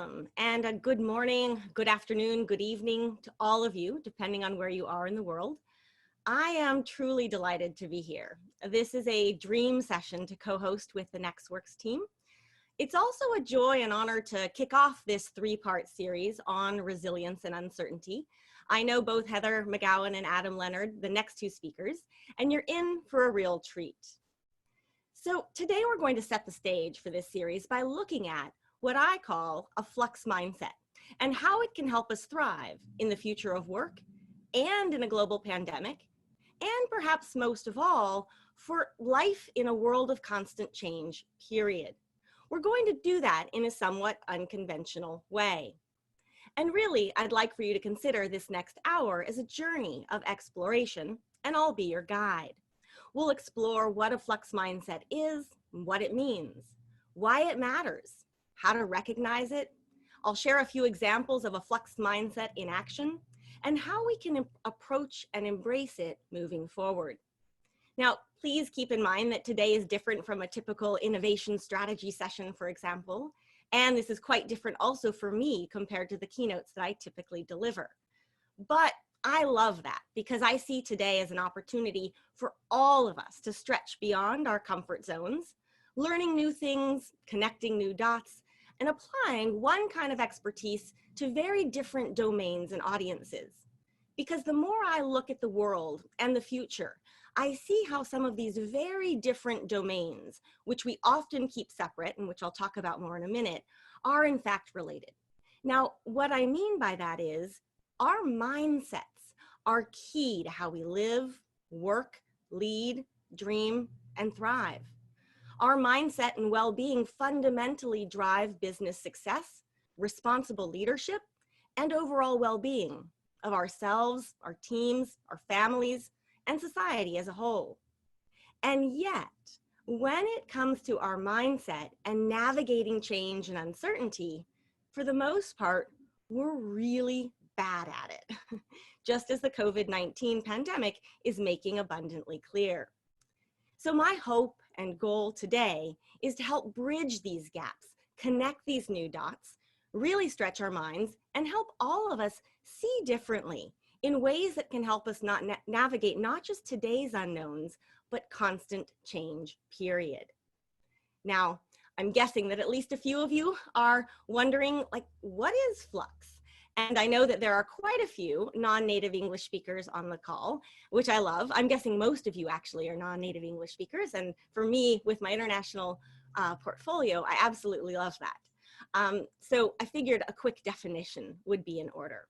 Welcome and a good morning, good afternoon, good evening to all of you, depending on where you are in the world. I am truly delighted to be here. This is a dream session to co-host with the Nexxworks team. It's also a joy and honor to kick off this three-part series on resilience and uncertainty. I know both Heather McGowan and Adam Leonard, the next two speakers, and you're in for a real treat. So today we're going to set the stage for this series by looking at what I call a flux mindset and how it can help us thrive in the future of work and in a global pandemic, and perhaps most of all, for life in a world of constant change, period. We're going to do that in a somewhat unconventional way. And really, I'd like for you to consider this next hour as a journey of exploration, and I'll be your guide. We'll explore what a flux mindset is, what it means, why it matters, how to recognize it. I'll share a few examples of a flux mindset in action and how we can approach and embrace it moving forward. Now, please keep in mind that today is different from a typical innovation strategy session, for example, and this is quite different also for me compared to the keynotes that I typically deliver. But I love that because I see today as an opportunity for all of us to stretch beyond our comfort zones, learning new things, connecting new dots, and applying one kind of expertise to very different domains and audiences. Because the more I look at the world and the future, I see how some of these very different domains, which we often keep separate and which I'll talk about more in a minute, are in fact related. Now, what I mean by that is our mindsets are key to how we live, work, lead, dream, and thrive. Our mindset and well-being fundamentally drive business success, responsible leadership, and overall well-being of ourselves, our teams, our families, and society as a whole. And yet, when it comes to our mindset and navigating change and uncertainty, for the most part, we're really bad at it, just as the COVID-19 pandemic is making abundantly clear. So my hope and goal today is to help bridge these gaps, connect these new dots, really stretch our minds, and help all of us see differently in ways that can help us navigate not just today's unknowns, but constant change, period. Now, I'm guessing that at least a few of you are wondering, like, what is Flux? And I know that there are quite a few non-native English speakers on the call, which I love. I'm guessing most of you actually are non-native English speakers. And for me, with my international portfolio, I absolutely love that. So I figured a quick definition would be in order.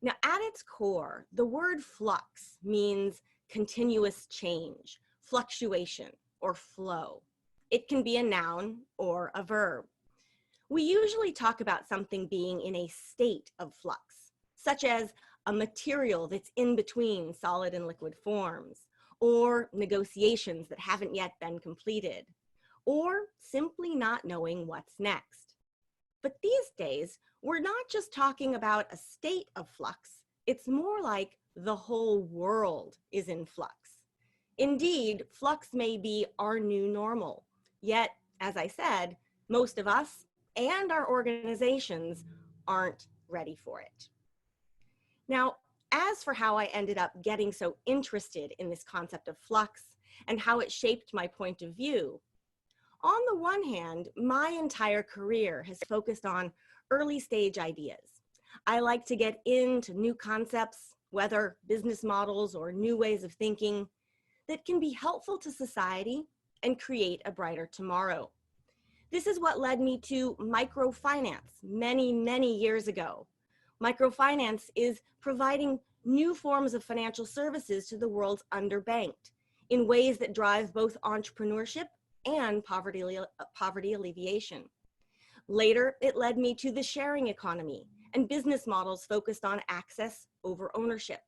Now, at its core, the word flux means continuous change, fluctuation, or flow. It can be a noun or a verb. We usually talk about something being in a state of flux, such as a material that's in between solid and liquid forms, or negotiations that haven't yet been completed, or simply not knowing what's next. But these days, we're not just talking about a state of flux, it's more like the whole world is in flux. Indeed, flux may be our new normal, yet, as I said, most of us and our organizations aren't ready for it. Now, as for how I ended up getting so interested in this concept of flux and how it shaped my point of view, on the one hand, my entire career has focused on early stage ideas. I like to get into new concepts, whether business models or new ways of thinking, that can be helpful to society and create a brighter tomorrow. This is what led me to microfinance many, many years ago. Microfinance is providing new forms of financial services to the world's underbanked in ways that drive both entrepreneurship and poverty alleviation. Later, it led me to the sharing economy and business models focused on access over ownership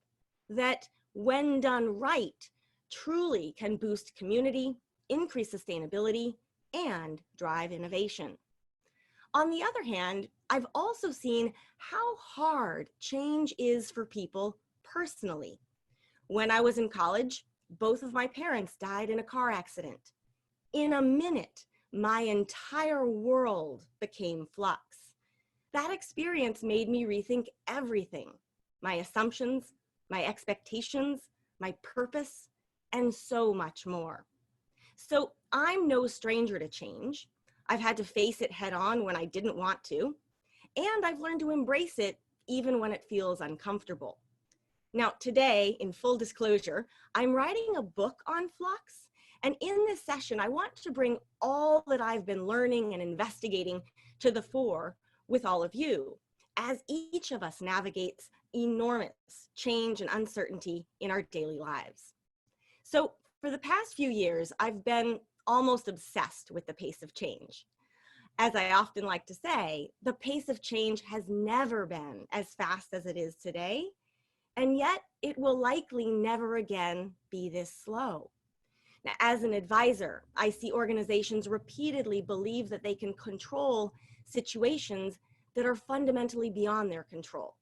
that, when done right, truly can boost community, increase sustainability, and drive innovation. On the other hand, I've also seen how hard change is for people personally. When I was in college, both of my parents died in a car accident. In a minute, my entire world became flux. That experience made me rethink everything: my assumptions, my expectations, my purpose, and so much more. So I'm no stranger to change. I've had to face it head on when I didn't want to, and I've learned to embrace it even when it feels uncomfortable. Now, today, in full disclosure, I'm writing a book on Flux, and in this session, I want to bring all that I've been learning and investigating to the fore with all of you, as each of us navigates enormous change and uncertainty in our daily lives. So for the past few years, I've been almost obsessed with the pace of change. As I often like to say, the pace of change has never been as fast as it is today, and yet it will likely never again be this slow. Now, as an advisor, I see organizations repeatedly believe that they can control situations that are fundamentally beyond their control.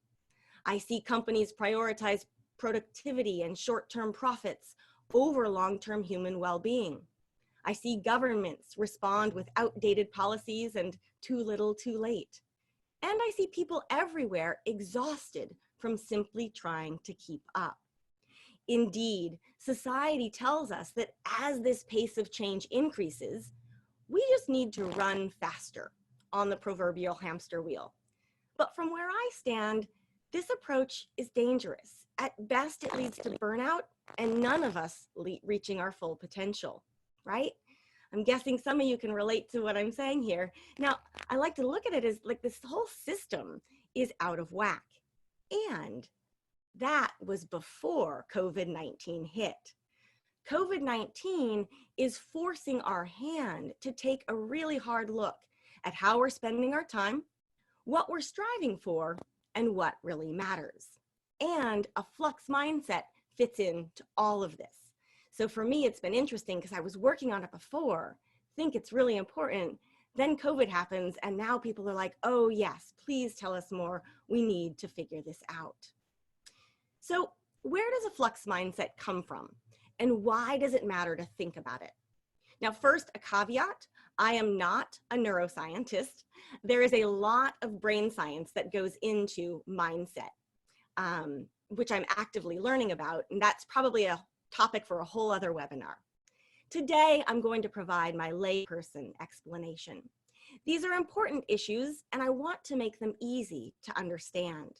I see companies prioritize productivity and short-term profits over long-term human well-being. I see governments respond with outdated policies and too little too late. And I see people everywhere exhausted from simply trying to keep up. Indeed, society tells us that as this pace of change increases, we just need to run faster on the proverbial hamster wheel. But from where I stand, this approach is dangerous. At best, it leads to burnout and none of us reaching our full potential, right? I'm guessing some of you can relate to what I'm saying here. Now, I like to look at it as like this whole system is out of whack. And that was before COVID-19 hit. COVID-19 is forcing our hand to take a really hard look at how we're spending our time, what we're striving for, and what really matters. And a flux mindset fits into all of this. So for me, it's been interesting because I was working on it before, think it's really important. Then COVID happens, and now people are like, oh yes, please tell us more. We need to figure this out. So where does a flux mindset come from? And why does it matter to think about it? Now, first, a caveat. I am not a neuroscientist. There is a lot of brain science that goes into mindset, which I'm actively learning about, and that's probably a topic for a whole other webinar. Today, I'm going to provide my layperson explanation. These are important issues, and I want to make them easy to understand.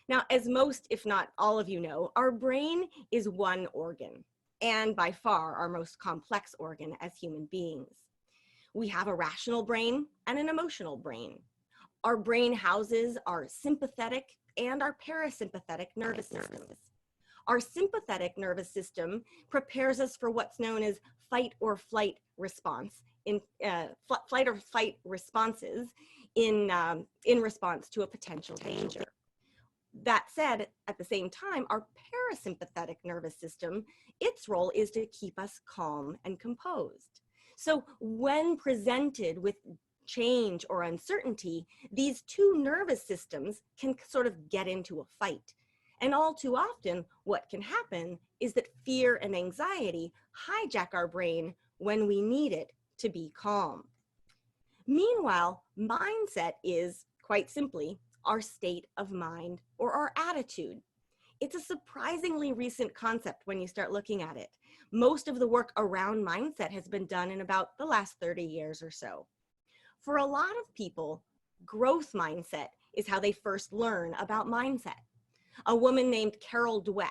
Now, as most, if not all of you know, our brain is one organ, and by far our most complex organ as human beings. We have a rational brain and an emotional brain. Our brain houses our sympathetic and our parasympathetic nervous systems. Our sympathetic nervous system prepares us for what's known as fight or flight response, flight or fight responses in response to a potential danger. That said, at the same time, our parasympathetic nervous system, its role is to keep us calm and composed. So when presented with change or uncertainty, these two nervous systems can sort of get into a fight. And all too often, what can happen is that fear and anxiety hijack our brain when we need it to be calm. Meanwhile, mindset is, quite simply, our state of mind or our attitude. It's a surprisingly recent concept when you start looking at it. Most of the work around mindset has been done in about the last 30 years or so. For a lot of people, growth mindset is how they first learn about mindset. A woman named Carol Dweck,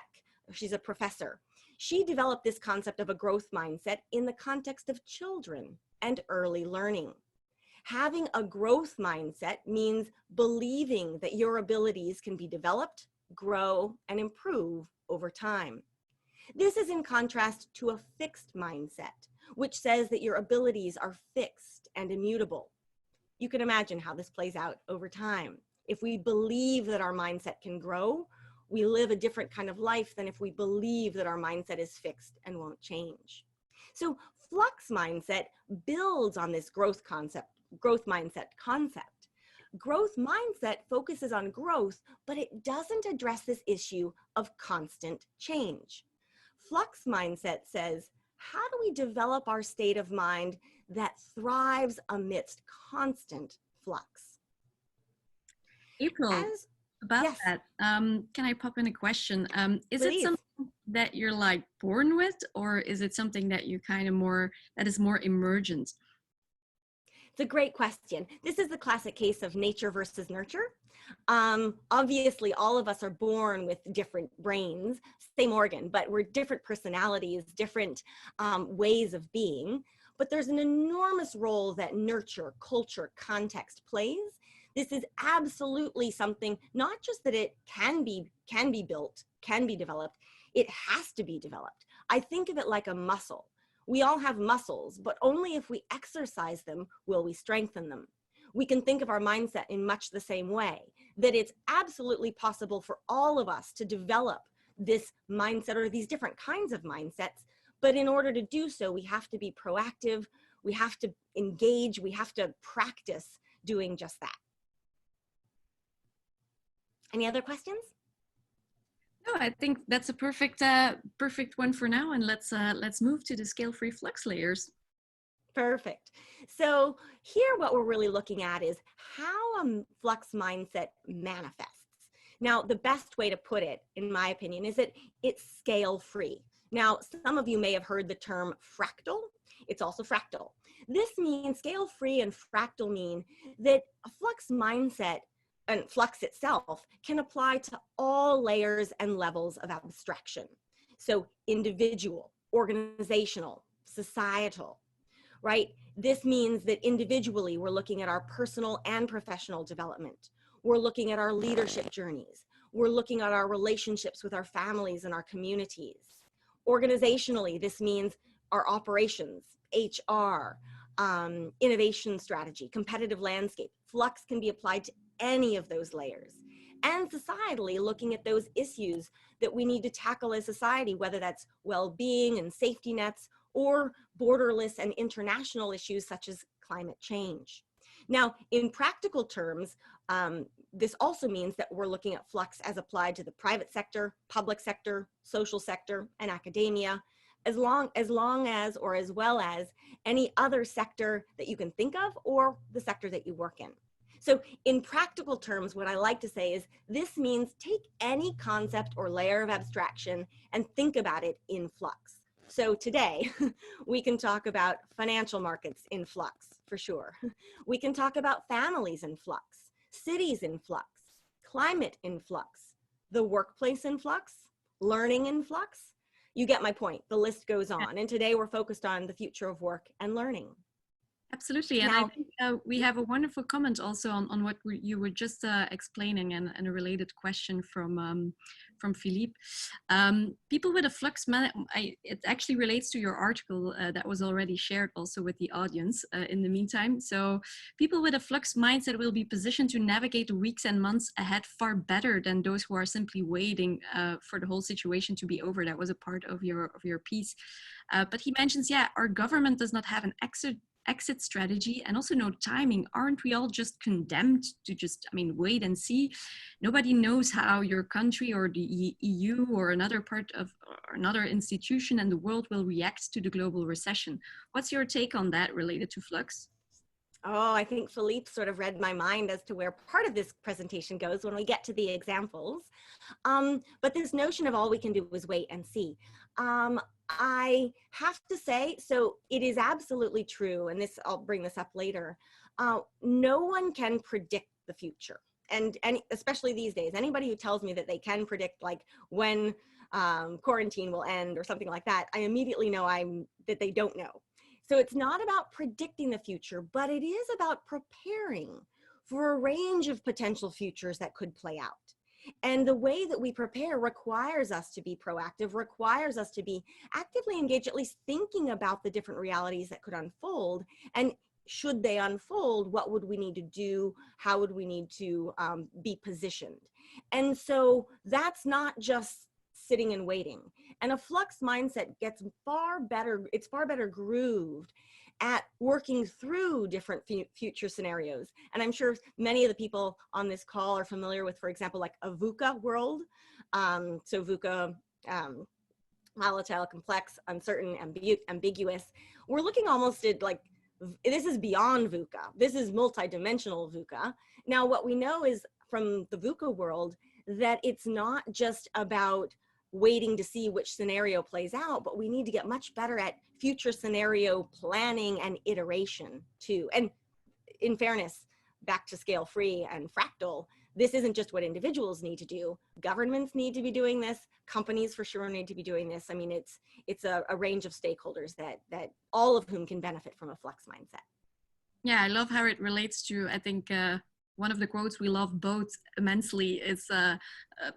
she's a professor, she developed this concept of a growth mindset in the context of children and early learning. Having a growth mindset means believing that your abilities can be developed, grow, and improve over time. This is in contrast to a fixed mindset, which says that your abilities are fixed and immutable. You can imagine how this plays out over time. If we believe that our mindset can grow, we live a different kind of life than if we believe that our mindset is fixed and won't change. So flux mindset builds on this growth mindset concept. Growth mindset focuses on growth, but it doesn't address this issue of constant change. Flux mindset says, how do we develop our state of mind that thrives amidst constant flux? April, As about yes, that, can I pop in a question? Is it please. something that you're like born with, or is it something that you kind of more, that is more emergent? It's a great question. This is the classic case of nature versus nurture. Obviously, all of us are born with different brains, same organ, but we're different personalities, different ways of being. But there's an enormous role that nurture, culture, context plays. This is absolutely something, not just that it can be built, can be developed, it has to be developed. I think of it like a muscle. We all have muscles, but only if we exercise them will we strengthen them. We can think of our mindset in much the same way, that it's absolutely possible for all of us to develop this mindset or these different kinds of mindsets. But in order to do so, we have to be proactive, we have to engage, we have to practice doing just that. Any other questions? No, I think that's a perfect perfect one for now, and let's move to the scale-free flux layers. Perfect. So here what we're really looking at is how a flux mindset manifests. Now, the best way to put it, in my opinion, is that it's scale free. Now, some of you may have heard the term fractal. It's also fractal. This means scale free and fractal mean that a flux mindset and flux itself can apply to all layers and levels of abstraction. So individual, organizational, societal, right? This means that individually we're looking at our personal and professional development. We're looking at our leadership journeys. We're looking at our relationships with our families and our communities. Organizationally, this means our operations, HR, innovation strategy, competitive landscape. Flux can be applied to any of those layers. And societally, looking at those issues that we need to tackle as society, whether that's well-being and safety nets, or borderless and international issues such as climate change. Now, in practical terms, this also means that we're looking at flux as applied to the private sector, public sector, social sector, and academia, as long as or as well as any other sector that you can think of or the sector that you work in. So in practical terms, what I like to say is this means take any concept or layer of abstraction and think about it in flux. So today, we can talk about financial markets in flux, for sure. We can talk about families in flux, cities in flux, climate in flux, the workplace in flux, learning in flux. You get my point. The list goes on. And today we're focused on the future of work and learning. Absolutely, and I think we have a wonderful comment also on what you were just explaining, and a related question from Philippe. People with a flux, it actually relates to your article that was already shared also with the audience in the meantime. So people with a flux mindset will be positioned to navigate the weeks and months ahead far better than those who are simply waiting for the whole situation to be over. That was a part of your piece. But he mentions, yeah, our government does not have an exit strategy and also no timing. Aren't we all just condemned to just, wait and see? Nobody knows how your country or the EU or another part of or another institution and the world will react to the global recession. What's your take on that related to flux? Oh, I think Philippe sort of read my mind as to where part of this presentation goes when we get to the examples. But this notion of all we can do is wait and see. I have to say, so it is absolutely true, and this, I'll bring this up later. No one can predict the future. And especially these days, anybody who tells me that they can predict like when quarantine will end or something like that, I immediately know that they don't know. So it's not about predicting the future, but it is about preparing for a range of potential futures that could play out. And the way that we prepare requires us to be proactive, requires us to be actively engaged, at least thinking about the different realities that could unfold. And should they unfold, what would we need to do? How would we need to be positioned? And so that's not just sitting and waiting. And a flux mindset gets far better, it's far better grooved at working through different future scenarios. And I'm sure many of the people on this call are familiar with, for example, like a VUCA world. So VUCA, volatile, complex, uncertain, ambiguous. We're looking almost at like, this is beyond VUCA. This is multidimensional VUCA. Now, what we know is from the VUCA world that it's not just about waiting to see which scenario plays out, but we need to get much better at future scenario planning and iteration too. And in fairness, back to scale free and fractal, this isn't just what individuals need to do. Governments need to be doing this. Companies for sure need to be doing this. I mean, it's a range of stakeholders that all of whom can benefit from a Flux mindset. Yeah, I love how it relates to, I think, one of the quotes we love both immensely is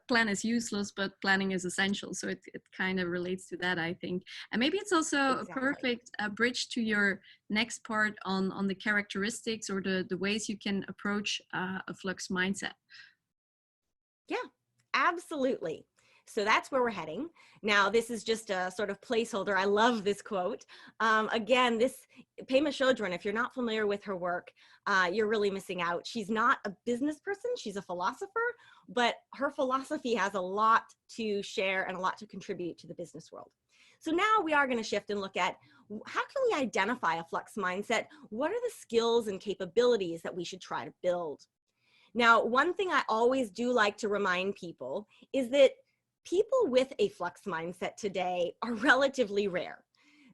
plan is useless, but planning is essential. So it kind of relates to that, I think. And maybe it's also Exactly. a perfect bridge to your next part on the characteristics or the ways you can approach a Flux mindset. Yeah, absolutely. So that's where we're heading. Now, this is just a sort of placeholder. I love this quote. Again, this Pema Chodron, if you're not familiar with her work, you're really missing out. She's not a business person, she's a philosopher, but her philosophy has a lot to share and a lot to contribute to the business world. So now we are going to shift and look at how can we identify a Flux mindset? What are the skills and capabilities that we should try to build? Now, one thing I always do like to remind people is that people with a Flux mindset today are relatively rare.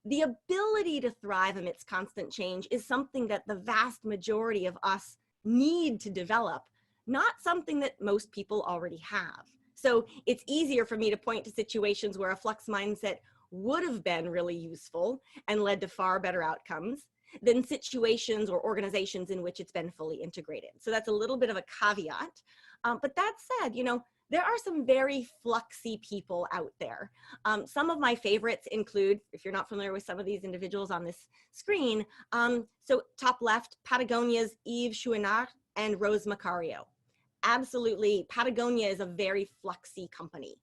The ability to thrive amidst constant change is something that the vast majority of us need to develop, not something that most people already have. So it's easier for me to point to situations where a Flux mindset would have been really useful and led to far better outcomes than situations or organizations in which it's been fully integrated. So that's a little bit of a caveat. But that said, you know, there are some very fluxy people out there. Some of my favorites include, if you're not familiar with some of these individuals on this screen, so top left, Patagonia's Yves Chouinard and Rose Macario. Absolutely, Patagonia is a very fluxy company.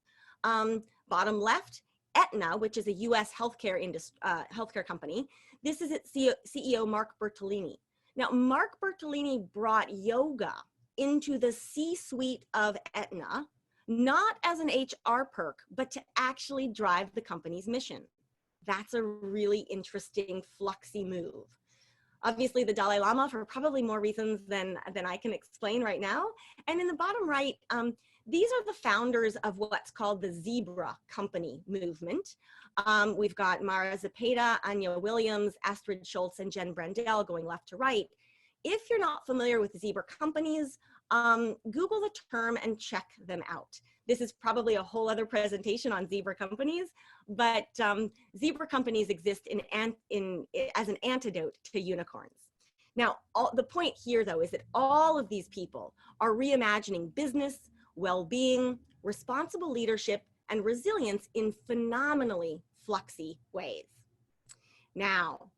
Bottom left, Aetna, which is a US healthcare company. This is its CEO, Mark Bertolini. Now, Mark Bertolini brought yoga into the C-suite of Aetna, not as an HR perk, but to actually drive the company's mission. That's a really interesting, fluxy move. Obviously, the Dalai Lama for probably more reasons than I can explain right now. And in the bottom right, these are the founders of what's called the Zebra Company movement. We've got Mara Zepeda, Anya Williams, Astrid Schultz, and Jen Brandel going left to right. If you're not familiar with Zebra companies, Google the term and check them out. This is probably a whole other presentation on Zebra companies, but Zebra companies exist as an antidote to unicorns. Now, the point here, though, is that all of these people are reimagining business, well-being, responsible leadership, and resilience in phenomenally fluxy ways. Now,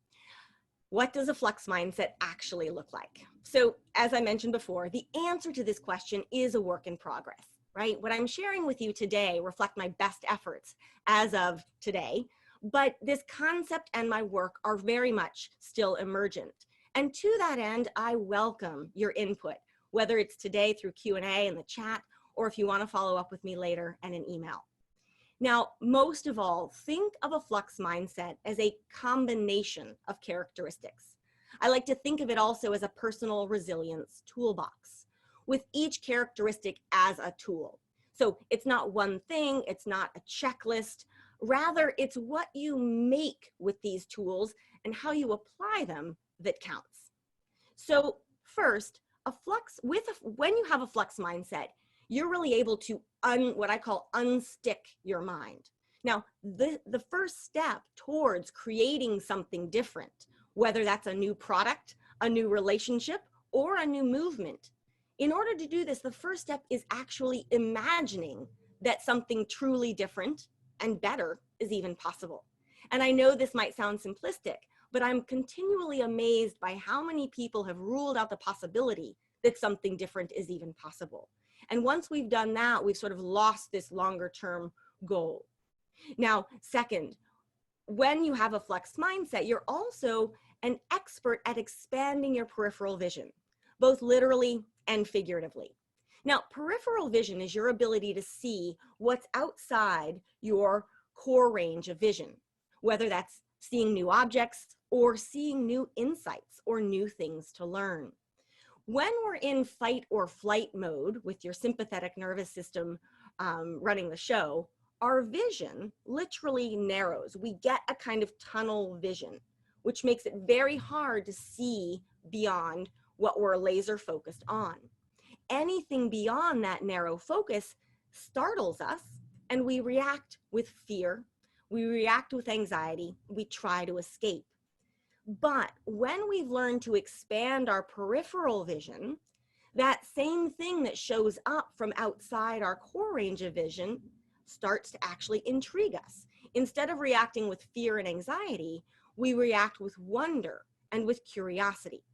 what does a Flux mindset actually look like? So, as I mentioned before, the answer to this question is a work in progress, right? What I'm sharing with you today reflect my best efforts as of today, but this concept and my work are very much still emergent. And to that end, I welcome your input, whether it's today through Q&A in the chat, or if you want to follow up with me later and an email. Now, most of all, think of a Flux mindset as a combination of characteristics. I like to think of it also as a personal resilience toolbox, with each characteristic as a tool. So it's not one thing, it's not a checklist, rather it's what you make with these tools and how you apply them that counts. So first, when you have a Flux mindset, you're really able to what I call unstick your mind. Now, the first step towards creating something different, whether that's a new product, a new relationship, or a new movement, in order to do this, the first step is actually imagining that something truly different and better is even possible. And I know this might sound simplistic, but I'm continually amazed by how many people have ruled out the possibility that something different is even possible. And once we've done that, we've sort of lost this longer term goal. Now, second, when you have a Flux mindset, you're also an expert at expanding your peripheral vision, both literally and figuratively. Now, peripheral vision is your ability to see what's outside your core range of vision, whether that's seeing new objects or seeing new insights or new things to learn. When we're in fight or flight mode with your sympathetic nervous system running the show, our vision literally narrows. We get a kind of tunnel vision, which makes it very hard to see beyond what we're laser focused on. Anything beyond that narrow focus startles us, and we react with fear, we react with anxiety, we try to escape. But when we've learned to expand our peripheral vision, that same thing that shows up from outside our core range of vision starts to actually intrigue us. Instead of reacting with fear and anxiety, we react with wonder and with curiosity.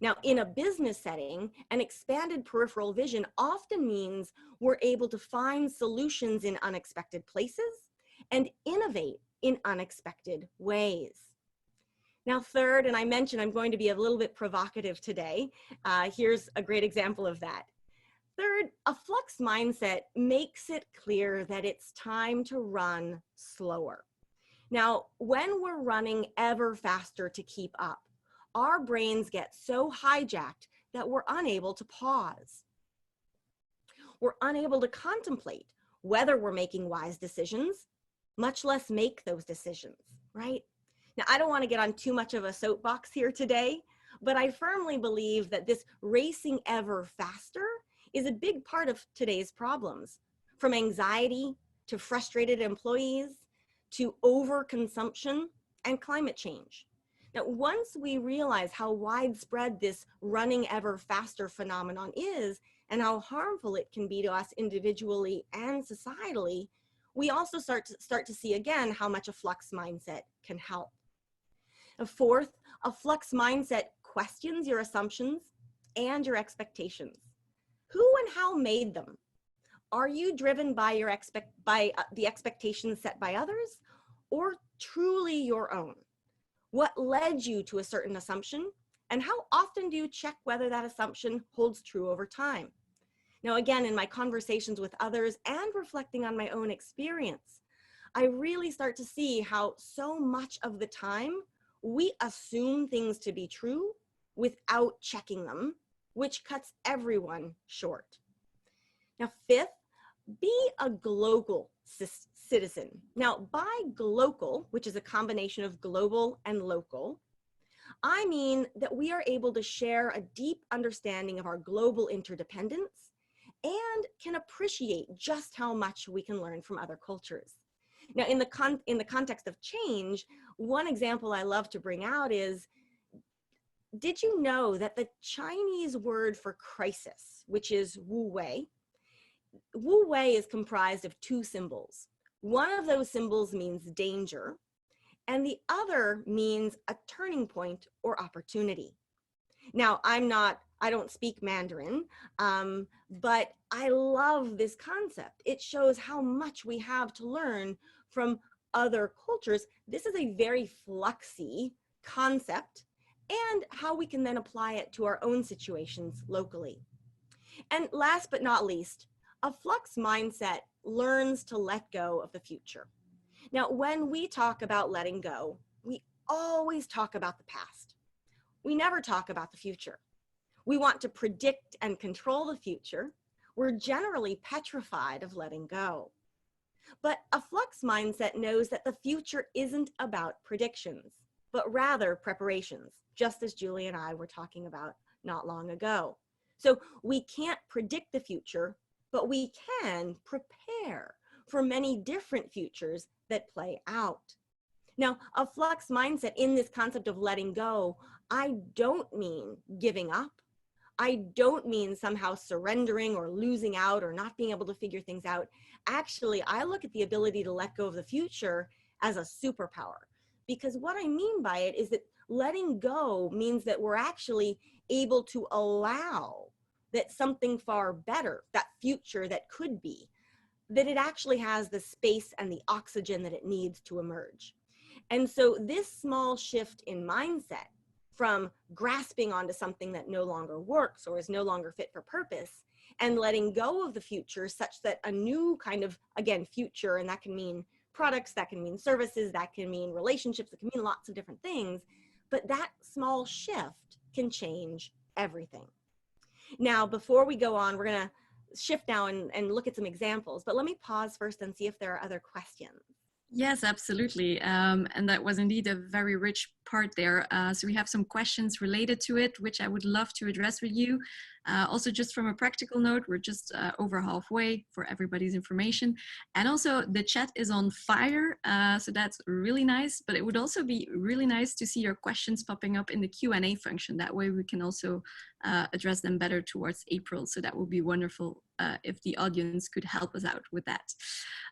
Now, in a business setting, an expanded peripheral vision often means we're able to find solutions in unexpected places and innovate in unexpected ways. Now, third, and I mentioned I'm going to be a little bit provocative today. Here's a great example of that. Third, a flux mindset makes it clear that it's time to run slower. Now, when we're running ever faster to keep up, our brains get so hijacked that we're unable to pause. We're unable to contemplate whether we're making wise decisions, much less make those decisions, right? Now, I don't want to get on too much of a soapbox here today, but I firmly believe that this racing ever faster is a big part of today's problems, from anxiety to frustrated employees to overconsumption and climate change. Now, once we realize how widespread this running ever faster phenomenon is and how harmful it can be to us individually and societally, we also start to see again how much a flux mindset can help. Fourth, a flux mindset questions your assumptions and your expectations. Who and how made them? Are you driven by the expectations set by others, or truly your own? What led you to a certain assumption, and how often do you check whether that assumption holds true over time? Now, again, in my conversations with others and reflecting on my own experience, I really start to see how so much of the time we assume things to be true without checking them, which cuts everyone short. Now, fifth, be a global citizen. Now, by global, which is a combination of global and local, I mean that we are able to share a deep understanding of our global interdependence and can appreciate just how much we can learn from other cultures. Now, in the context of change, one example I love to bring out is, did you know that the Chinese word for crisis, which is wu wei is comprised of two symbols. One of those symbols means danger, and the other means a turning point or opportunity. Now, I don't speak Mandarin, but I love this concept. It shows how much we have to learn from other cultures. This is a very fluxy concept, and how we can then apply it to our own situations locally. And last but not least, a flux mindset learns to let go of the future. Now, when we talk about letting go, we always talk about the past. We never talk about the future. We want to predict and control the future. We're generally petrified of letting go. But a flux mindset knows that the future isn't about predictions, but rather preparations, just as Julie and I were talking about not long ago. So we can't predict the future, but we can prepare for many different futures that play out. Now, a flux mindset in this concept of letting go, I don't mean giving up. I don't mean somehow surrendering or losing out or not being able to figure things out. Actually, I look at the ability to let go of the future as a superpower, because what I mean by it is that letting go means that we're actually able to allow that something far better, that future that could be, that it actually has the space and the oxygen that it needs to emerge. And so this small shift in mindset from grasping onto something that no longer works or is no longer fit for purpose and letting go of the future such that a new kind of, again, future, and that can mean products, that can mean services, that can mean relationships, that can mean lots of different things, but that small shift can change everything. Now, before we go on, we're going to shift now and look at some examples, but let me pause first and see if there are other questions. Yes, absolutely. And that was indeed a very rich part there. So we have some questions related to it, which I would love to address with you. Also, just from a practical note, we're just over halfway for everybody's information. And also the chat is on fire, so that's really nice. But it would also be really nice to see your questions popping up in the Q&A function. That way we can also address them better towards April. So that would be wonderful if the audience could help us out with that.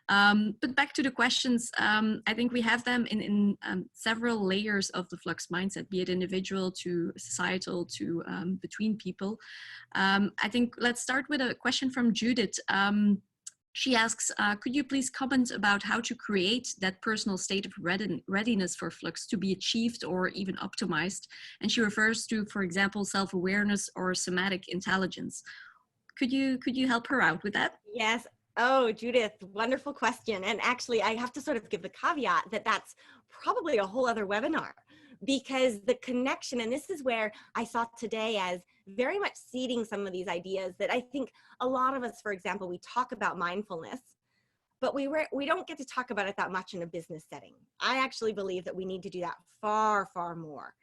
But back to the questions, I think we have them in several layers of the Flux mindset, be it individual to societal to between people. I think let's start with a question from Judith. She asks, could you please comment about how to create that personal state of readiness for Flux to be achieved or even optimized? And she refers to, for example, self-awareness or somatic intelligence. Could you help her out with that? Yes. Oh, Judith, wonderful question. And actually, I have to sort of give the caveat that that's probably a whole other webinar, because the connection, and this is where I saw today as very much seeding some of these ideas that I think a lot of us, for example, we talk about mindfulness, but we don't get to talk about it that much in a business setting. I actually believe that we need to do that far, far more.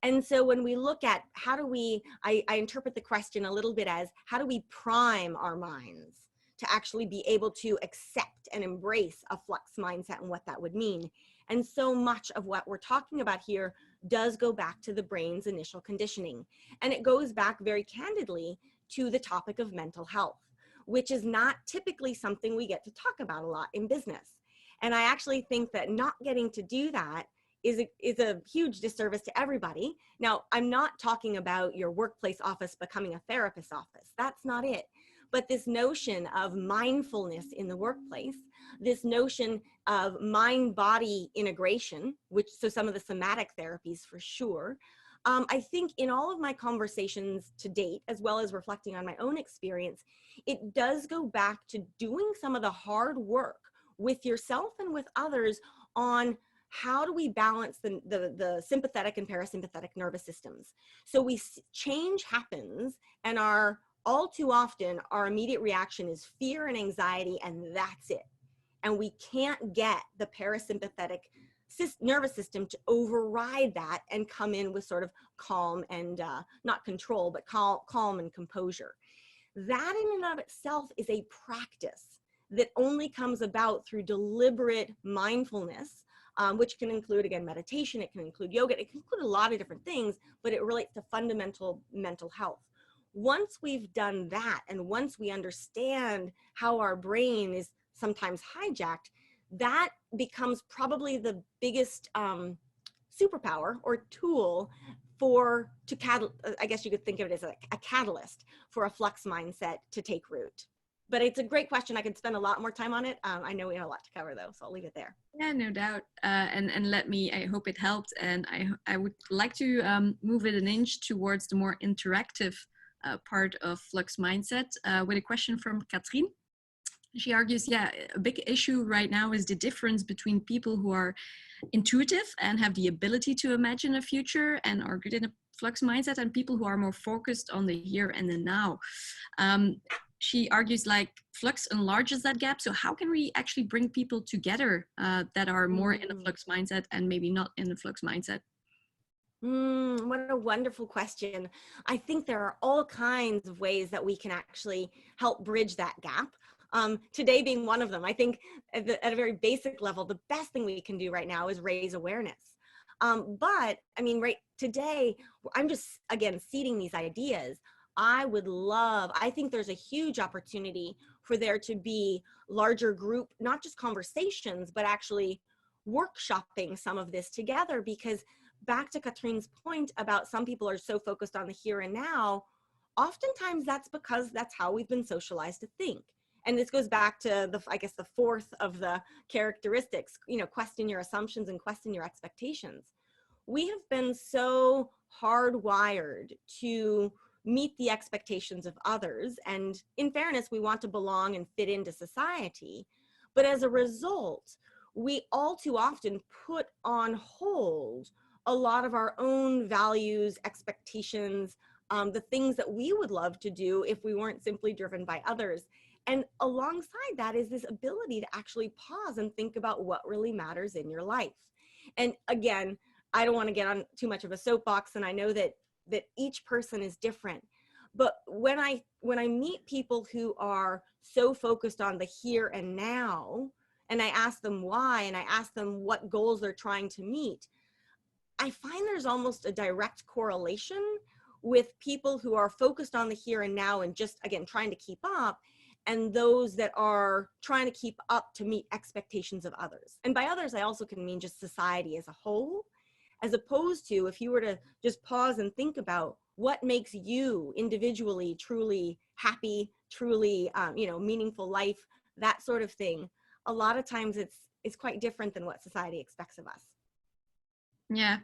And so when we look at how do we, I interpret the question a little bit as how do we prime our minds to actually be able to accept and embrace a flux mindset and what that would mean. And so much of what we're talking about here does go back to the brain's initial conditioning. And it goes back very candidly to the topic of mental health, which is not typically something we get to talk about a lot in business. And I actually think that not getting to do that is a huge disservice to everybody. Now, I'm not talking about your workplace office becoming a therapist office. That's not it. But this notion of mindfulness in the workplace, this notion of mind-body integration, so some of the somatic therapies for sure. I think in all of my conversations to date, as well as reflecting on my own experience, it does go back to doing some of the hard work with yourself and with others on how do we balance the sympathetic and parasympathetic nervous systems. So change happens, and all too often, our immediate reaction is fear and anxiety, and that's it. And we can't get the parasympathetic nervous system to override that and come in with sort of calm and not control, but calm and composure. That in and of itself is a practice that only comes about through deliberate mindfulness, which can include, again, meditation, it can include yoga, it can include a lot of different things, but it relates to fundamental mental health. Once we've done that, and once we understand how our brain is sometimes hijacked, that becomes probably the biggest superpower or tool I guess you could think of it as a catalyst for a flux mindset to take root. But it's a great question. I could spend a lot more time on it. I know we have a lot to cover though, so I'll leave it there. Yeah, no doubt. And I hope it helped. And I would like to move it an inch towards the more interactive part of Flux Mindset with a question from Katrien. She argues, yeah, a big issue right now is the difference between people who are intuitive and have the ability to imagine a future and are good in a Flux mindset, and people who are more focused on the here and the now. She argues like Flux enlarges that gap. So how can we actually bring people together that are more in a Flux mindset and maybe not in the Flux mindset? What a wonderful question. I think there are all kinds of ways that we can actually help bridge that gap. Today being one of them. I think at a very basic level, the best thing we can do right now is raise awareness. But I mean, right today, I'm just, again, seeding these ideas. I think there's a huge opportunity for there to be larger group, not just conversations, but actually workshopping some of this together, because back to Katrien's point about some people are so focused on the here and now, oftentimes that's because that's how we've been socialized to think. And this goes back to I guess the fourth of the characteristics, question your assumptions and question your expectations. We have been so hardwired to meet the expectations of others. And in fairness, we want to belong and fit into society. But as a result, we all too often put on hold a lot of our own values, expectations, the things that we would love to do if we weren't simply driven by others. And alongside that is this ability to actually pause and think about what really matters in your life. And again, I don't want to get on too much of a soapbox, and I know that each person is different. But when I meet people who are so focused on the here and now, and I ask them why, and I ask them what goals they're trying to meet, I find there's almost a direct correlation with people who are focused on the here and now and just, again, trying to keep up, and those that are trying to keep up to meet expectations of others. And by others, I also can mean just society as a whole, as opposed to if you were to just pause and think about what makes you individually truly happy, truly meaningful life, that sort of thing. A lot of times it's quite different than what society expects of us. Yeah.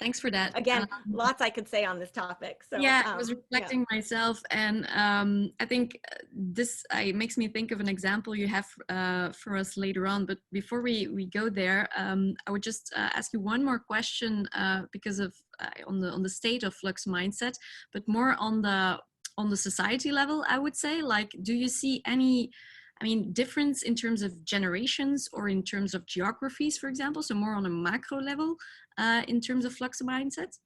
Thanks for that. Again, lots I could say on this topic. So yeah, I was reflecting myself, and I think this makes me think of an example you have for us later on. But before we go there, I would just ask you one more question because of on the state of Flux mindset, but more on the society level. I would say, like, do you see any difference in terms of generations or in terms of geographies, for example? So more on a macro level in terms of Flux mindset?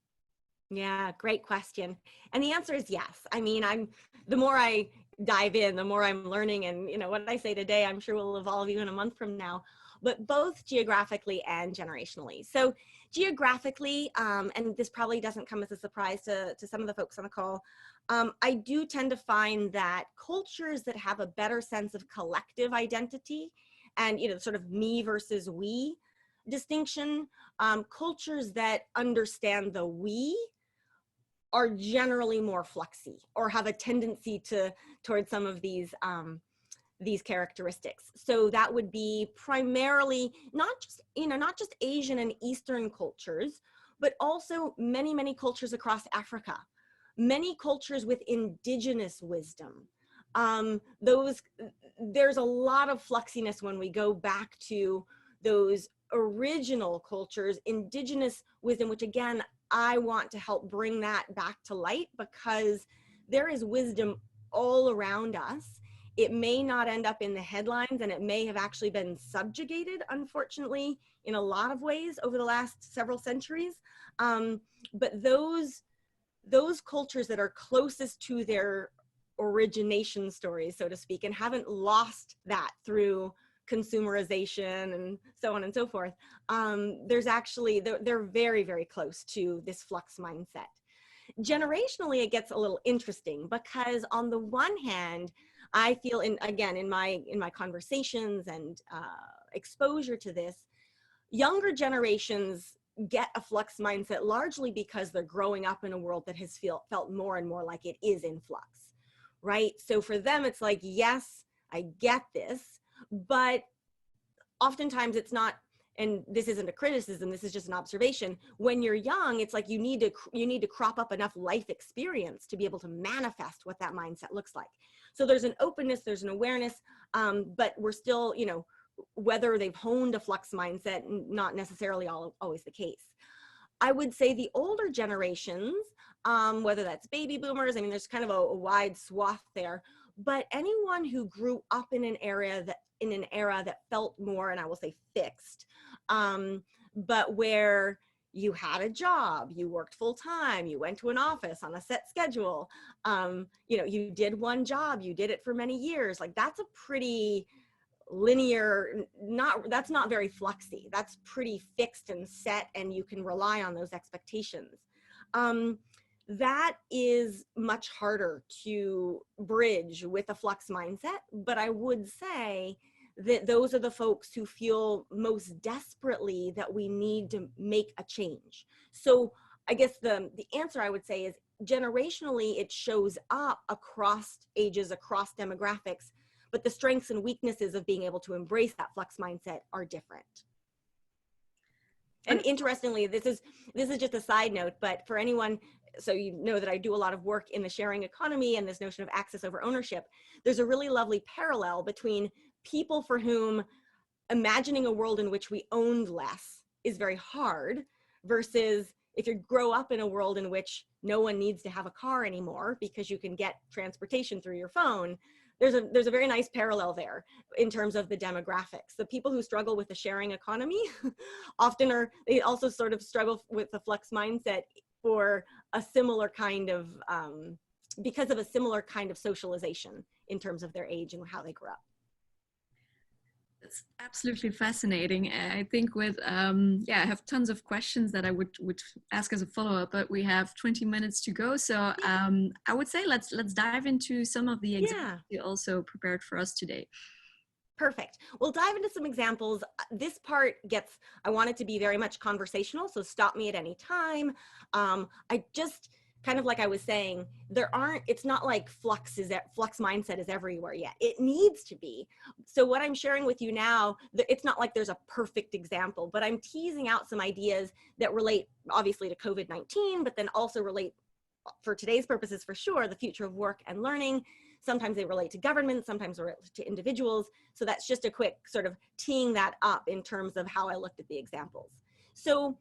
Yeah, great question. And the answer is yes. I mean, the more I dive in, the more I'm learning, and what I say today, I'm sure will evolve even a month from now, but both geographically and generationally. So geographically, and this probably doesn't come as a surprise to some of the folks on the call, I do tend to find that cultures that have a better sense of collective identity and, sort of me versus we distinction, cultures that understand the we are generally more fluxy or have a tendency towards some of these characteristics. So that would be primarily not just Asian and Eastern cultures, but also many, many cultures across Africa, many cultures with indigenous wisdom. There's a lot of fluxiness when we go back to those original cultures, indigenous wisdom, which again, I want to help bring that back to light, because there is wisdom all around us. It may not end up in the headlines, and it may have actually been subjugated, unfortunately, in a lot of ways over the last several centuries. But those cultures that are closest to their origination stories, so to speak, and haven't lost that through consumerization and so on and so forth, they're very, very close to this flux mindset. Generationally, it gets a little interesting, because on the one hand, I feel in my conversations and exposure to this, younger generations get a flux mindset largely because they're growing up in a world that has felt more and more like it is in flux, right? So for them, it's like, yes, I get this, but oftentimes it's not, and this isn't a criticism, this is just an observation. When you're young, it's like you need to crop up enough life experience to be able to manifest what that mindset looks like. So there's an openness, there's an awareness, but we're still, whether they've honed a flux mindset, not necessarily always the case. I would say the older generations, whether that's baby boomers, there's kind of a wide swath there, but anyone who grew up in an era that felt more, and I will say fixed, but where you had a job, you worked full time, you went to an office on a set schedule, you did one job, you did it for many years, like that's a pretty linear, that's not very fluxy, that's pretty fixed and set, and you can rely on those expectations. That is much harder to bridge with a flux mindset, but I would say that those are the folks who feel most desperately that we need to make a change. So I guess the answer I would say is generationally, it shows up across ages, across demographics, but the strengths and weaknesses of being able to embrace that flux mindset are different. And interestingly, this is just a side note, but for anyone, so you know that I do a lot of work in the sharing economy and this notion of access over ownership. There's a really lovely parallel between people for whom imagining a world in which we owned less is very hard versus if you grow up in a world in which no one needs to have a car anymore because you can get transportation through your phone, there's a very nice parallel there in terms of the demographics. The people who struggle with the sharing economy they also sort of struggle with the Flux mindset for a similar kind of, because of a similar kind of socialization in terms of their age and how they grew up. It's absolutely fascinating. I think with, I have tons of questions that I would ask as a follow-up, but we have 20 minutes to go. So I would say let's dive into some of the examples you also prepared for us today. Perfect. We'll dive into some examples. This part I want it to be very much conversational, so stop me at any time. I just, kind of like I was saying, it's not like Flux mindset is everywhere yet. It needs to be. So what I'm sharing with you now, it's not like there's a perfect example, but I'm teasing out some ideas that relate obviously to COVID-19, but then also relate, for today's purposes for sure, the future of work and learning. Sometimes they relate to government, sometimes they relate to individuals. So that's just a quick sort of teeing that up in terms of how I looked at the examples. So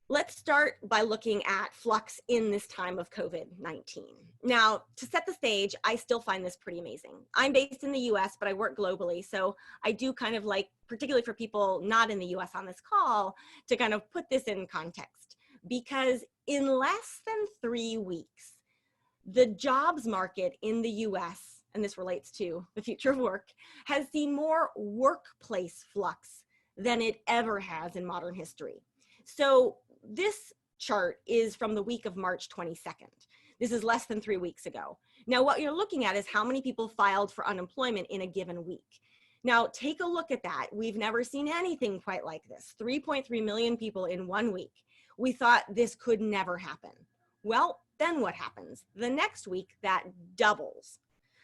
let's start by looking at Flux in this time of COVID-19. Now, to set the stage, I still find this pretty amazing. I'm based in the US, but I work globally. So I do kind of like, particularly for people not in the US on this call, to kind of put this in context. Because in less than 3 weeks, the jobs market in the US, and this relates to the future of work, has seen more workplace flux than it ever has in modern history. So this chart is from the week of March 22nd. This is less than 3 weeks ago. Now, what you're looking at is how many people filed for unemployment in a given week. Now, take a look at that. We've never seen anything quite like this. 3.3 million people in 1 week. We thought this could never happen. Well, then what happens? The next week, that doubles.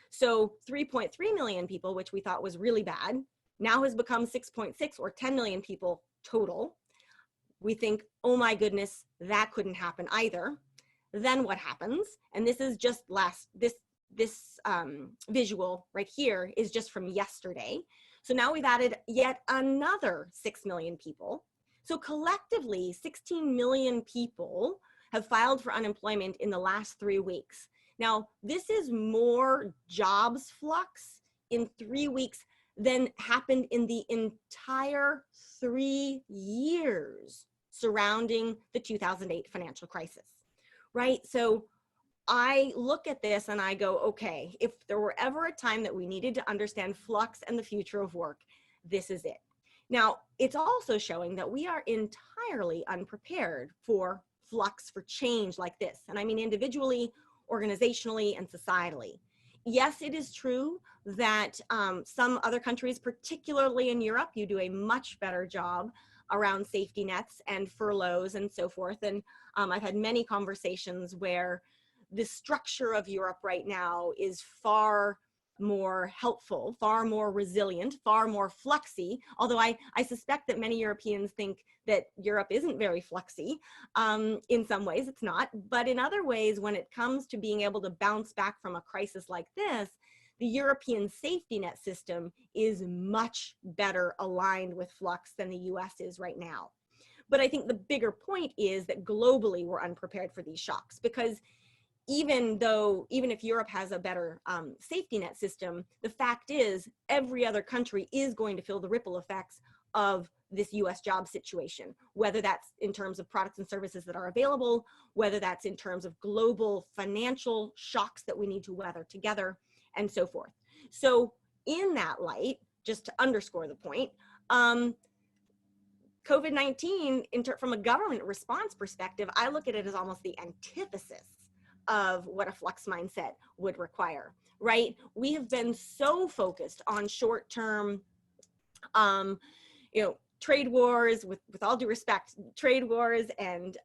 So 3.3 million people, which we thought was really bad, now has become 6.6 or 10 million people total. We think, oh my goodness, that couldn't happen either. Then what happens? And this is just this visual right here is just from yesterday. So now we've added yet another 6 million people. So collectively, 16 million people have filed for unemployment in the last 3 weeks. Now, this is more jobs flux in 3 weeks than happened in the entire 3 years surrounding the 2008 financial crisis, right? So I look at this and I go, okay, if there were ever a time that we needed to understand flux and the future of work, this is it. Now, it's also showing that we are entirely unprepared for flux, for change like this. And I mean individually, organizationally, and societally. Yes, it is true that some other countries, particularly in Europe, you do a much better job around safety nets and furloughs and so forth. And I've had many conversations where the structure of Europe right now is far more helpful, far more resilient, far more fluxy, although I suspect that many Europeans think that Europe isn't very fluxy. In some ways it's not, but in other ways, when it comes to being able to bounce back from a crisis like this, the European safety net system is much better aligned with flux than the US is right now. But I think the bigger point is that globally we're unprepared for these shocks, because even if Europe has a better safety net system, the fact is every other country is going to feel the ripple effects of this US job situation, whether that's in terms of products and services that are available, whether that's in terms of global financial shocks that we need to weather together, and so forth. So in that light, just to underscore the point, COVID-19, from a government response perspective, I look at it as almost the antithesis of what a flux mindset would require, right? We have been so focused on short-term, trade wars, with all due respect, trade wars and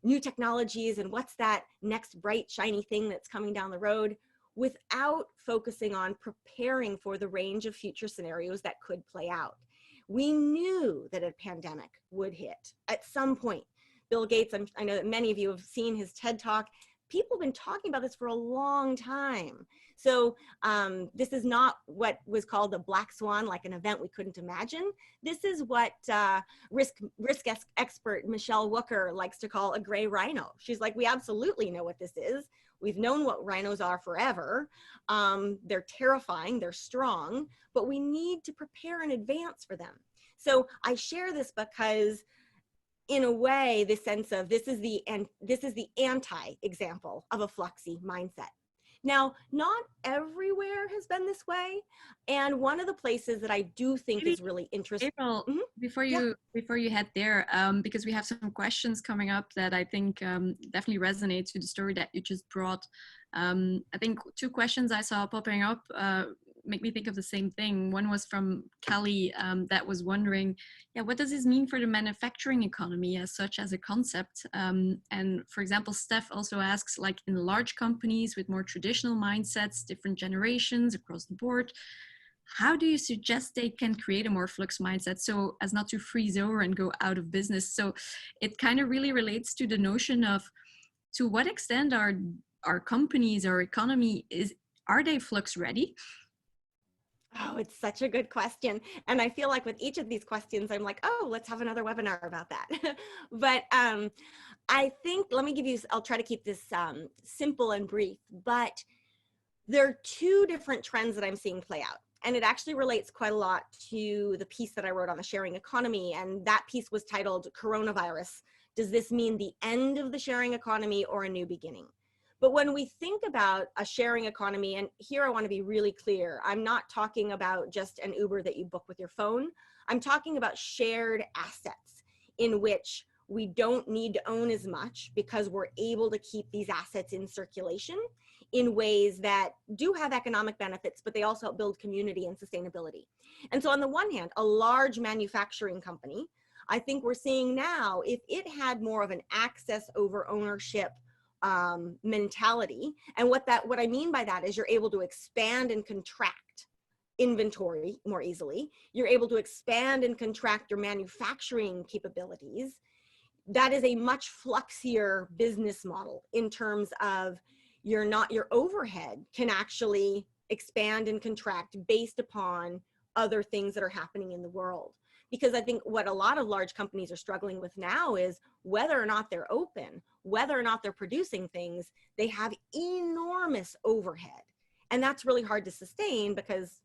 new technologies and what's that next bright, shiny thing that's coming down the road, without focusing on preparing for the range of future scenarios that could play out. We knew that a pandemic would hit at some point. Bill Gates, I know that many of you have seen his TED Talk. people have been talking about this for a long time. So this is not what was called a black swan, like an event we couldn't imagine. This is what risk expert Michelle Wooker likes to call a gray rhino. She's like, we absolutely know what this is. We've known what rhinos are forever. They're terrifying, they're strong, but we need to prepare in advance for them. So I share this because, in a way, the sense of this is the anti-example of a fluxy mindset. Now, not everywhere has been this way, and one of the places that I do think is really interesting. April, before you head there, because we have some questions coming up that I think definitely resonate to the story that you just brought. I think two questions I saw popping up make me think of the same thing. One was from Kelly that was wondering, yeah, what does this mean for the manufacturing economy as such as a concept? And for example, Steph also asks, like in large companies with more traditional mindsets, different generations across the board, how do you suggest they can create a more flux mindset so as not to freeze over and go out of business? So it kind of really relates to the notion of, to what extent our companies, our economy, are they flux ready? Oh, it's such a good question. And I feel like with each of these questions, I'm like, oh, let's have another webinar about that. But I think, I'll try to keep this simple and brief, but there are two different trends that I'm seeing play out. And it actually relates quite a lot to the piece that I wrote on the sharing economy. And that piece was titled Coronavirus. Does this mean the end of the sharing economy or a new beginning? But when we think about a sharing economy, and here I want to be really clear, I'm not talking about just an Uber that you book with your phone. I'm talking about shared assets in which we don't need to own as much because we're able to keep these assets in circulation in ways that do have economic benefits, but they also help build community and sustainability. And so on the one hand, a large manufacturing company, I think we're seeing now, if it had more of an access over ownership mentality. And what I mean by that is you're able to expand and contract inventory more easily. You're able to expand and contract your manufacturing capabilities. That is a much fluxier business model in terms of your overhead can actually expand and contract based upon other things that are happening in the world. Because I think what a lot of large companies are struggling with now is whether or not they're open, whether or not they're producing things, they have enormous overhead. And that's really hard to sustain because,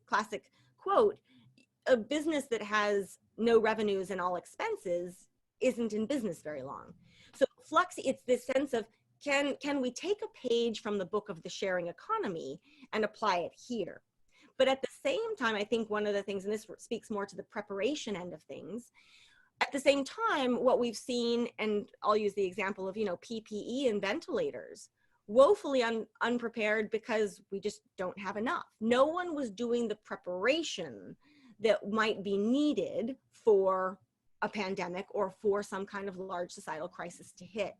classic quote, a business that has no revenues and all expenses isn't in business very long. So Flux, it's this sense of, can we take a page from the book of the sharing economy and apply it here? But at the same time, I think one of the things, and this speaks more to the preparation end of things, at the same time, what we've seen, and I'll use the example of, PPE and ventilators, woefully unprepared because we just don't have enough. No one was doing the preparation that might be needed for a pandemic or for some kind of large societal crisis to hit.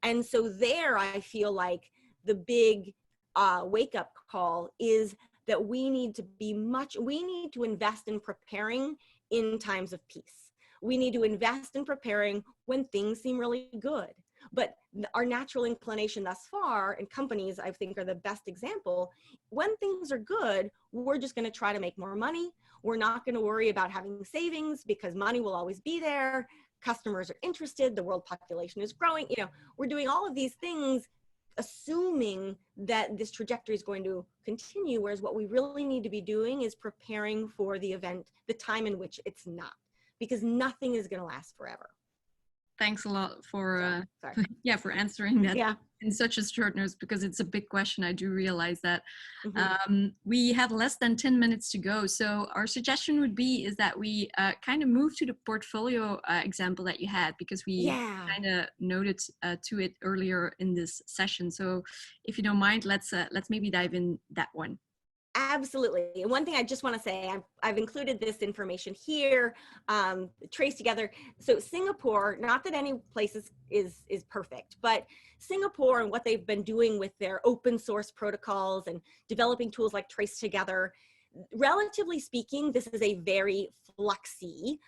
And so there, I feel like the big wake-up call is that we need to invest in preparing in times of peace. We need to invest in preparing when things seem really good. But our natural inclination thus far, and companies I think are the best example, when things are good, we're just going to try to make more money. We're not going to worry about having savings because money will always be there. Customers are interested. The world population is growing. We're doing all of these things assuming that this trajectory is going to continue, whereas what we really need to be doing is preparing for the event, the time in which it's not, because nothing is going to last forever. Thanks a lot for for answering that in such a short notice, because it's a big question. I do realize that. We have less than 10 minutes to go. So our suggestion would be is that we kind of move to the portfolio example that you had, because we kind of noted to it earlier in this session. So if you don't mind, let's maybe dive in that one. Absolutely. And one thing I just want to say, I've included this information here, traced together. So Singapore, not that any place is perfect, but Singapore and what they've been doing with their open source protocols and developing tools like Trace Together, relatively speaking, this is a very fluxy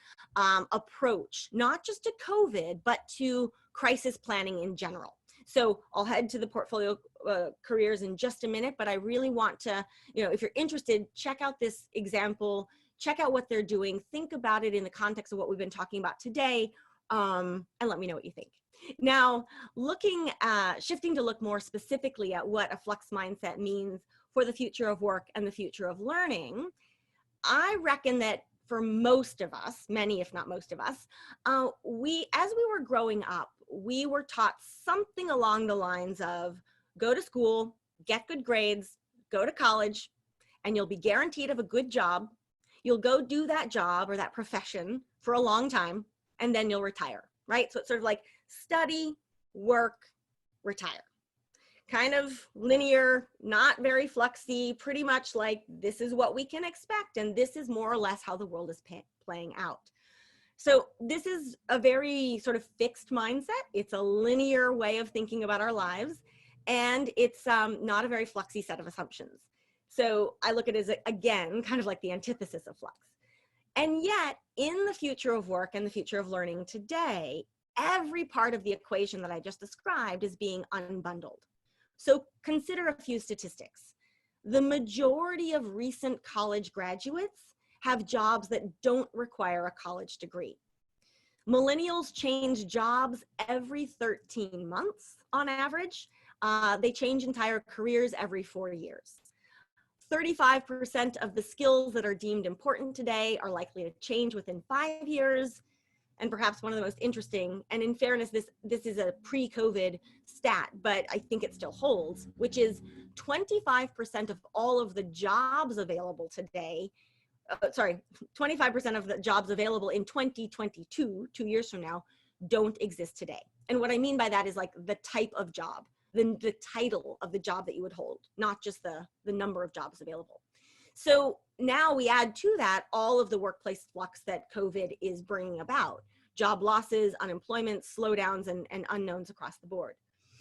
approach, not just to COVID, but to crisis planning in general. So I'll head to the portfolio careers in just a minute, but I really want to, if you're interested, check out this example, check out what they're doing, think about it in the context of what we've been talking about today, and let me know what you think. Now, shifting to look more specifically at what a flux mindset means for the future of work and the future of learning, I reckon that for most of us, many if not most of us, as we were growing up, we were taught something along the lines of go to school, get good grades, go to college, and you'll be guaranteed of a good job. You'll go do that job or that profession for a long time, and then you'll retire, right? So it's sort of like study, work, retire. Kind of linear, not very fluxy, pretty much like this is what we can expect, and this is more or less how the world is playing out. So this is a very sort of fixed mindset. It's a linear way of thinking about our lives, and it's not a very fluxy set of assumptions. So I look at it as, again, kind of like the antithesis of flux. And yet, in the future of work and the future of learning today, every part of the equation that I just described is being unbundled. So consider a few statistics. The majority of recent college graduates have jobs that don't require a college degree. Millennials change jobs every 13 months on average. They change entire careers every 4 years. 35% of the skills that are deemed important today are likely to change within 5 years. And perhaps one of the most interesting, and in fairness, this is a pre-COVID stat, but I think it still holds, which is 25% of all of the jobs available today, 25% of the jobs available in 2022, 2 years from now, don't exist today. And what I mean by that is like the type of job, the title of the job that you would hold, not just the number of jobs available. So now we add to that all of the workplace flux that COVID is bringing about, job losses, unemployment, slowdowns, and unknowns across the board.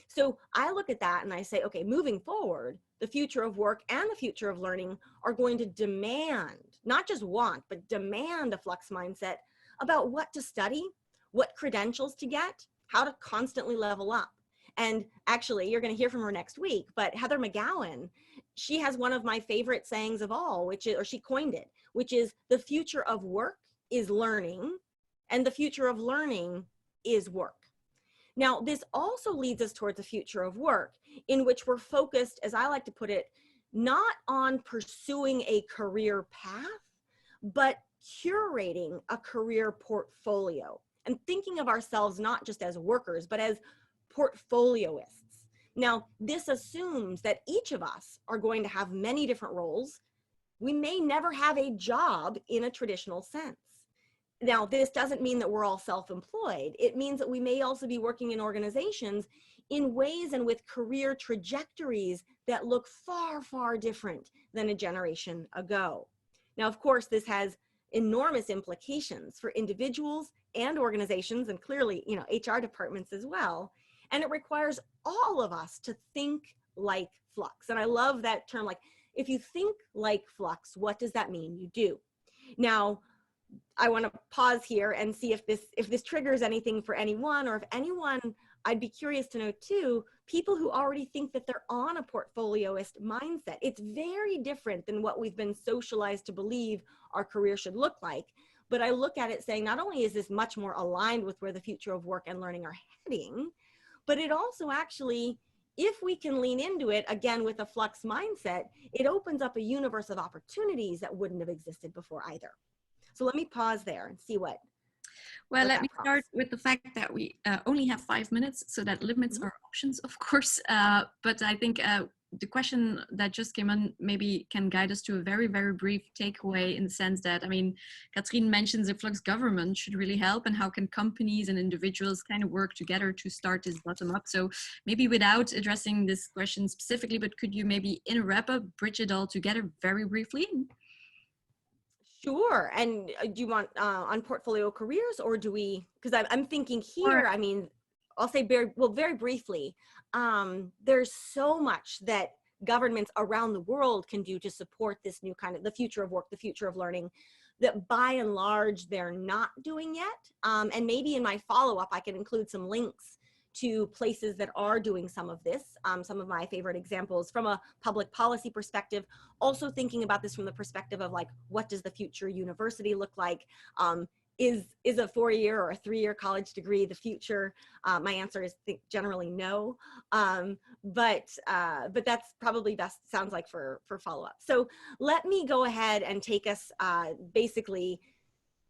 So I look at that and I say, okay, moving forward, the future of work and the future of learning are going to demand, not just want, but demand a flux mindset about what to study, what credentials to get, how to constantly level up. And actually, you're going to hear from her next week, but Heather McGowan, she has one of my favorite sayings of all, which is, or she coined it, which is the future of work is learning and the future of learning is work. Now, this also leads us towards a future of work in which we're focused, as I like to put it, not on pursuing a career path, but curating a career portfolio and thinking of ourselves not just as workers, but as portfolioists. Now, this assumes that each of us are going to have many different roles. We may never have a job in a traditional sense. Now, this doesn't mean that we're all self-employed. It means that we may also be working in organizations in ways and with career trajectories that look far, far different than a generation ago. Now, of course, this has enormous implications for individuals and organizations, and clearly, HR departments as well. And it requires all of us to think like Flux. And I love that term, like, if you think like Flux, what does that mean you do? Now, I want to pause here and see if this triggers anything for anyone, or if anyone, I'd be curious to know too, people who already think that they're on a portfolioist mindset. It's very different than what we've been socialized to believe our career should look like. But I look at it saying, not only is this much more aligned with where the future of work and learning are heading, but it also actually, if we can lean into it, again, with a Flux mindset, it opens up a universe of opportunities that wouldn't have existed before either. So let me pause there and see what. Well, let me start with the fact that we only have 5 minutes, so that limits our options, of course. But I think the question that just came in maybe can guide us to a very, very brief takeaway, in the sense that, I mean, Katrien mentions the Flux government should really help, and how can companies and individuals kind of work together to start this bottom up. So maybe without addressing this question specifically, but could you maybe in a wrap up, bridge it all together very briefly? Sure. And do you want on portfolio careers, or do we, because I'm thinking here, I mean, I'll say very briefly, there's so much that governments around the world can do to support this new kind of the future of work, the future of learning, that by and large, they're not doing yet. And maybe in my follow-up, I can include some links to places that are doing some of this. Some of my favorite examples from a public policy perspective, also thinking about this from the perspective of like, what does the future university look like? Is a 4-year or a 3-year college degree the future? My answer is generally no, but that's probably best, sounds like, for follow-up. So let me go ahead and take us basically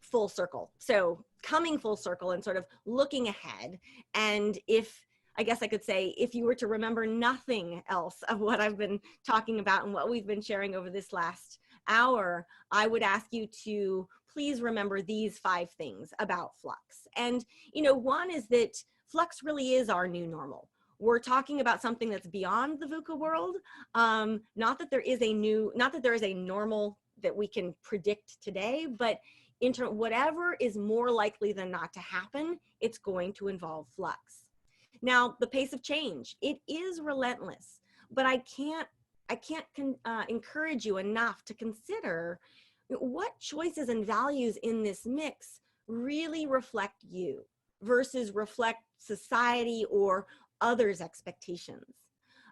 full circle. So coming full circle and sort of looking ahead. And I guess I could say, if you were to remember nothing else of what I've been talking about and what we've been sharing over this last hour, I would ask you to please remember these 5 things about Flux. And, one is that Flux really is our new normal. We're talking about something that's beyond the VUCA world. Not that there is a normal that we can predict today, but whatever is more likely than not to happen, it's going to involve Flux. Now, the pace of change, it is relentless, but I can't encourage you enough to consider what choices and values in this mix really reflect you versus reflect society or others' expectations.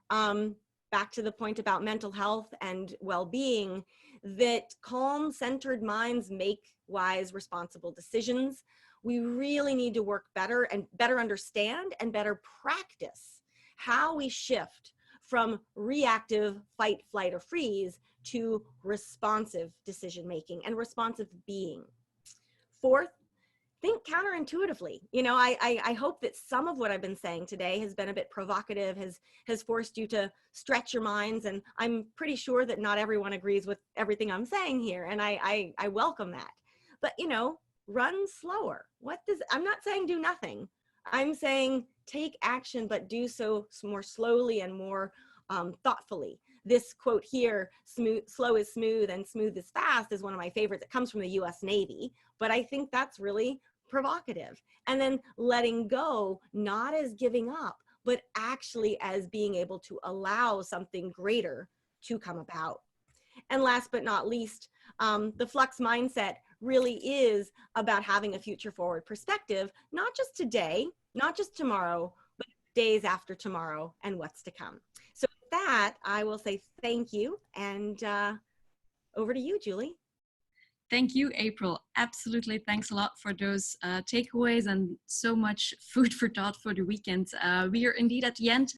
Back to the point about mental health and well-being, that calm, centered minds make wise, responsible decisions. We really need to work better and better understand and better practice how we shift from reactive fight, flight, or freeze to responsive decision-making and responsive being. 4th, think counterintuitively. I hope that some of what I've been saying today has been a bit provocative, has forced you to stretch your minds, and I'm pretty sure that not everyone agrees with everything I'm saying here, and I welcome that. But, run slower. I'm not saying do nothing. I'm saying take action, but do so more slowly and more thoughtfully. This quote here, slow is smooth and smooth is fast, is one of my favorites. It comes from the US Navy, but I think that's really provocative. And then letting go, not as giving up, but actually as being able to allow something greater to come about. And last but not least, the Flux mindset really is about having a future forward perspective, not just today, not just tomorrow, but days after tomorrow and what's to come. So with that, I will say thank you, and over to you, Julie. Thank you, April. Absolutely. Thanks a lot for those takeaways and so much food for thought for the weekend. We are indeed at the end